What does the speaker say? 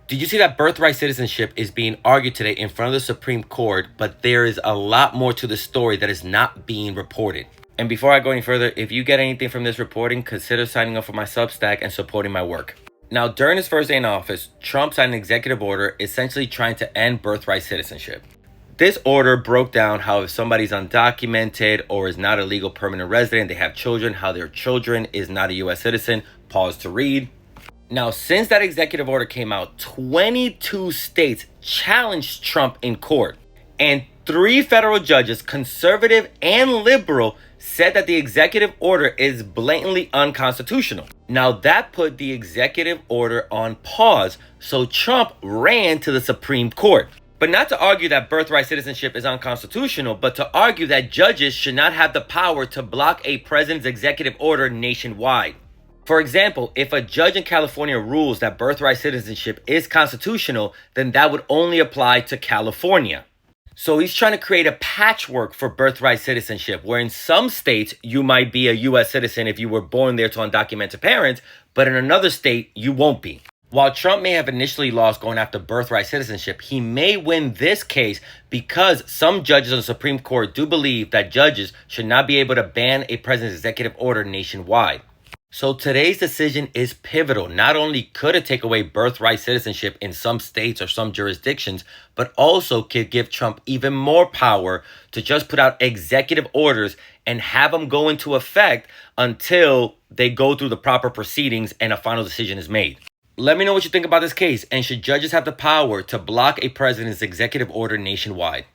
Did you see that birthright citizenship is being argued today in front of the Supreme Court, but there is a lot more to the story that is not being reported. And before I go any further, if you get anything from this reporting, consider signing up for my Substack and supporting my work. Now, during his first day in office, Trump signed an executive order essentially trying to end birthright citizenship. This order broke down how if somebody's undocumented or is not a legal permanent resident, they have children, how their children is not a U.S. citizen. Pause to read. Now, since that executive order came out, 22 states challenged Trump in court. And 3 federal judges, conservative and liberal, said that the executive order is blatantly unconstitutional. Now, that put the executive order on pause, so Trump ran to the Supreme Court. But not to argue that birthright citizenship is unconstitutional, but to argue that judges should not have the power to block a president's executive order nationwide. For example, if a judge in California rules that birthright citizenship is constitutional, then that would only apply to California. So he's trying to create a patchwork for birthright citizenship, where in some states you might be a U.S. citizen if you were born there to undocumented parents, but in another state you won't be. While Trump may have initially lost going after birthright citizenship, he may win this case because some judges on the Supreme Court do believe that judges should not be able to ban a president's executive order nationwide. So today's decision is pivotal. Not only could it take away birthright citizenship in some states or some jurisdictions, but also could give Trump even more power to just put out executive orders and have them go into effect until they go through the proper proceedings and a final decision is made. Let me know what you think about this case, and should judges have the power to block a president's executive order nationwide?